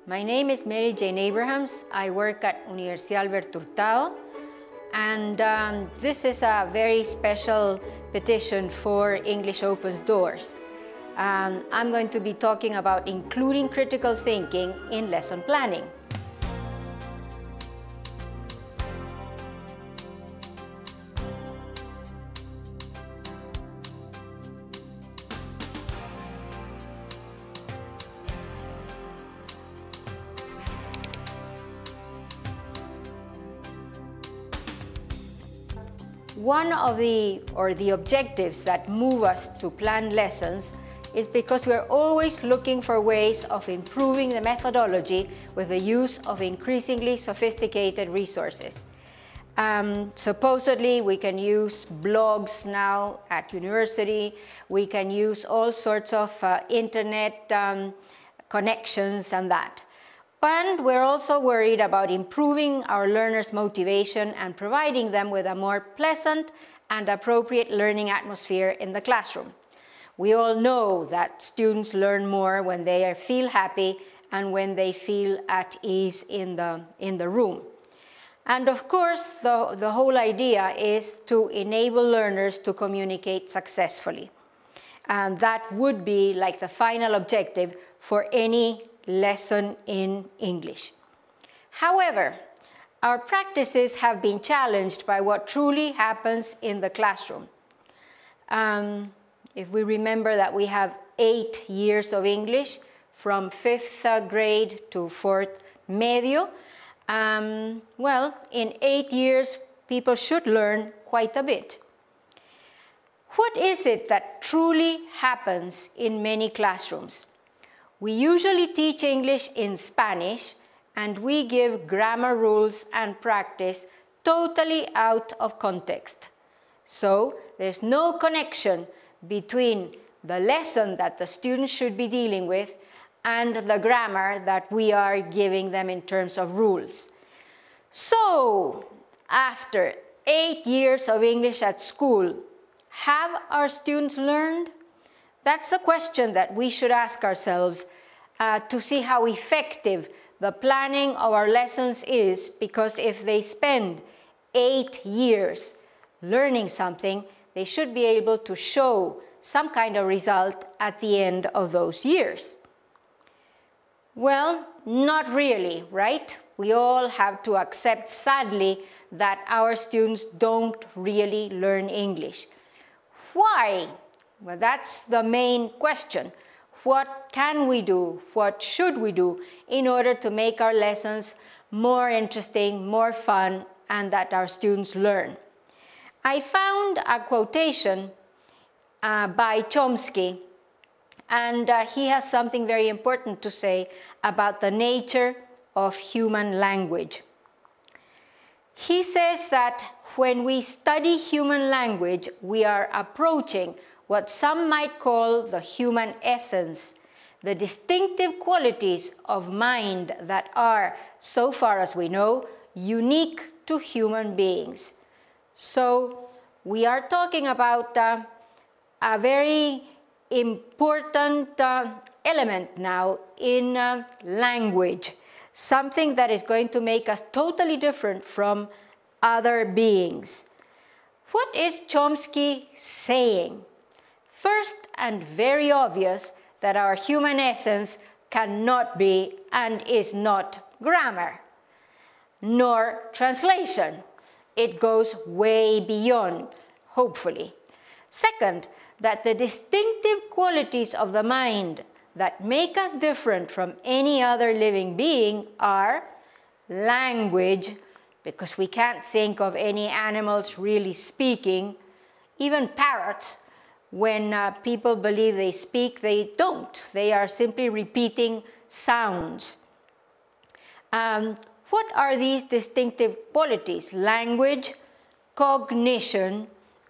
My name is Mary Jane Abrahams. I work at Universidad Alberto Hurtado, and this is a very special petition for English Opens Doors. I'm going to be talking about including critical thinking in lesson planning. One of the objectives that move us to plan lessons is because we're always looking for ways of improving the methodology with the use of increasingly sophisticated resources. Supposedly, we can use blogs now at university. We can use all sorts of internet connections and that. And we're also worried about improving our learners' motivation and providing them with a more pleasant and appropriate learning atmosphere in the classroom. We all know that students learn more when they feel happy and when they feel at ease in the room. And of course, the whole idea is to enable learners to communicate successfully. And that would be like the final objective for any lesson in English. However, our practices have been challenged by what truly happens in the classroom. If we remember that we have 8 years of English from 5th grade to 4th medio, well, in 8 years, people should learn quite a bit. What is it that truly happens in many classrooms? We usually teach English in Spanish, and we give grammar rules and practice totally out of context. So there's no connection between the lesson that the students should be dealing with and the grammar that we are giving them in terms of rules. So, after 8 years of English at school, have our students learned? That's the question that we should ask ourselves to see how effective the planning of our lessons is, because if they spend 8 years learning something, they should be able to show some kind of result at the end of those years. Well, not really, right? We all have to accept, sadly, that our students don't really learn English. Why? Well, that's the main question. What can we do? What should we do in order to make our lessons more interesting, more fun, and that our students learn? I found a quotation by Chomsky, and he has something very important to say about the nature of human language. He says that when we study human language, we are approaching what some might call the human essence, the distinctive qualities of mind that are, so far as we know, unique to human beings. So we are talking about a very important element now in language, something that is going to make us totally different from other beings. What is Chomsky saying? First, and very obvious, that our human essence cannot be and is not grammar, nor translation. It goes way beyond, hopefully. Second, that the distinctive qualities of the mind that make us different from any other living being are language, because we can't think of any animals really speaking, even parrots. When people believe they speak, they don't. They are simply repeating sounds. What are these distinctive qualities? Language, cognition,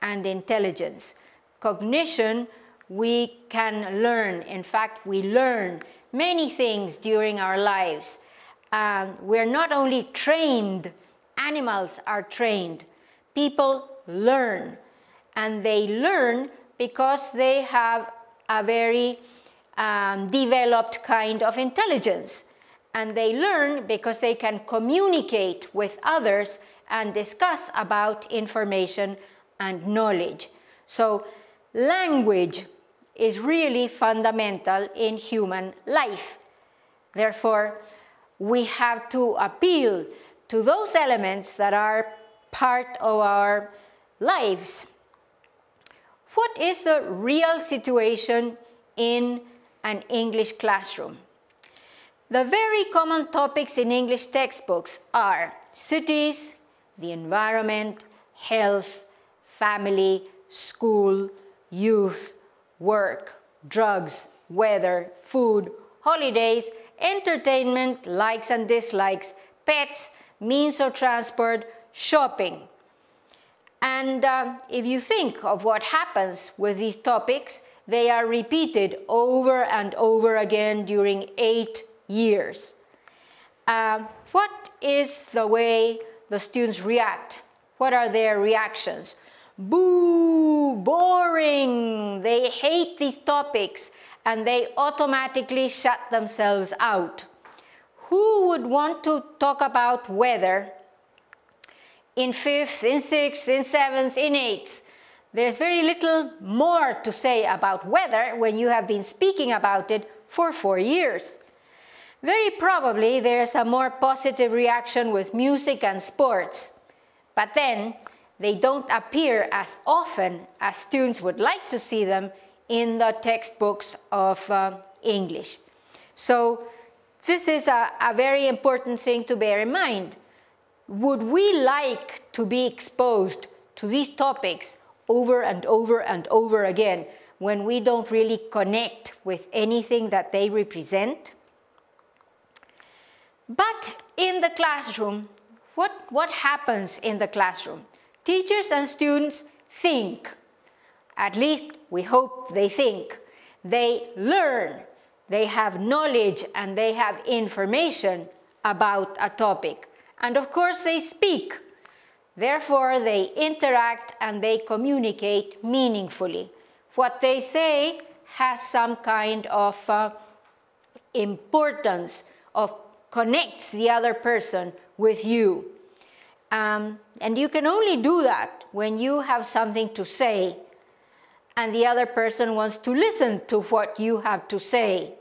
and intelligence. Cognition, we can learn. In fact, we learn many things during our lives. We're not only trained, animals are trained. People learn, and they learn because they have a very developed kind of intelligence. And they learn because they can communicate with others and discuss about information and knowledge. So language is really fundamental in human life. Therefore, we have to appeal to those elements that are part of our lives. What is the real situation in an English classroom? The very common topics in English textbooks are cities, the environment, health, family, school, youth, work, drugs, weather, food, holidays, entertainment, likes and dislikes, pets, means of transport, shopping. And if you think of what happens with these topics, they are repeated over and over again during 8 years. What is the way the students react? What are their reactions? Boo, boring, they hate these topics and they automatically shut themselves out. Who would want to talk about weather in 5th, in 6th, in 7th, in 8th? There's very little more to say about weather when you have been speaking about it for 4 years. Very probably there's a more positive reaction with music and sports, but then they don't appear as often as students would like to see them in the textbooks of English. So this is a very important thing to bear in mind. Would we like to be exposed to these topics over and over and over again when we don't really connect with anything that they represent? But in the classroom, what happens in the classroom? Teachers and students think. At least we hope they think. They learn. They have knowledge and they have information about a topic. And of course they speak. Therefore they interact and they communicate meaningfully. What they say has some kind of importance, connects the other person with you. And you can only do that when you have something to say and the other person wants to listen to what you have to say.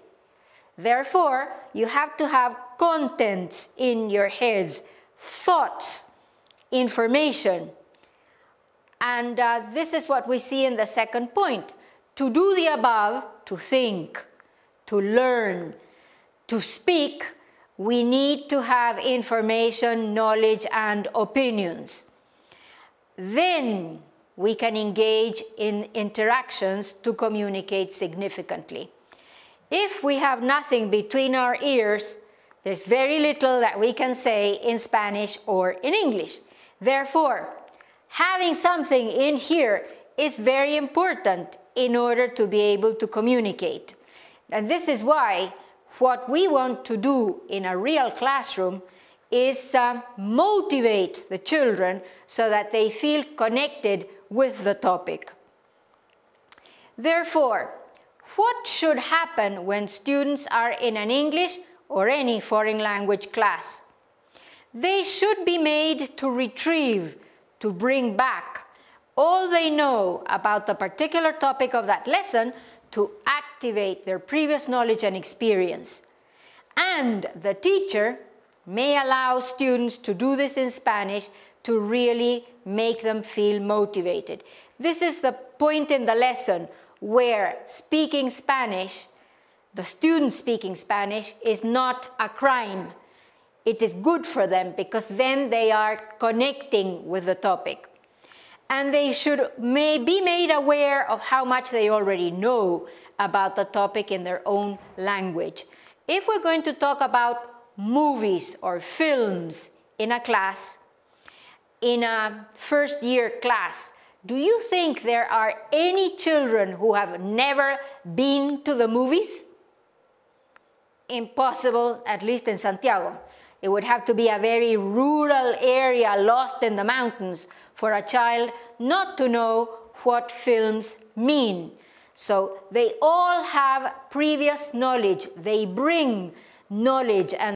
Therefore, you have to have contents in your heads, thoughts, information. And this is what we see in the second point. To do the above, to think, to learn, to speak, we need to have information, knowledge, and opinions. Then we can engage in interactions to communicate significantly. If we have nothing between our ears, there's very little that we can say in Spanish or in English. Therefore, having something in here is very important in order to be able to communicate. And this is why what we want to do in a real classroom is motivate the children so that they feel connected with the topic. Therefore, what should happen when students are in an English or any foreign language class? They should be made to retrieve, to bring back all they know about the particular topic of that lesson to activate their previous knowledge and experience. And the teacher may allow students to do this in Spanish to really make them feel motivated. This is the point in the lesson where speaking Spanish, the students speaking Spanish, is not a crime. It is good for them because then they are connecting with the topic. And they should be made aware of how much they already know about the topic in their own language. If we're going to talk about movies or films in a class, in a first-year class, do you think there are any children who have never been to the movies? Impossible, at least in Santiago. It would have to be a very rural area lost in the mountains for a child not to know what films mean. So they all have previous knowledge. They bring knowledge and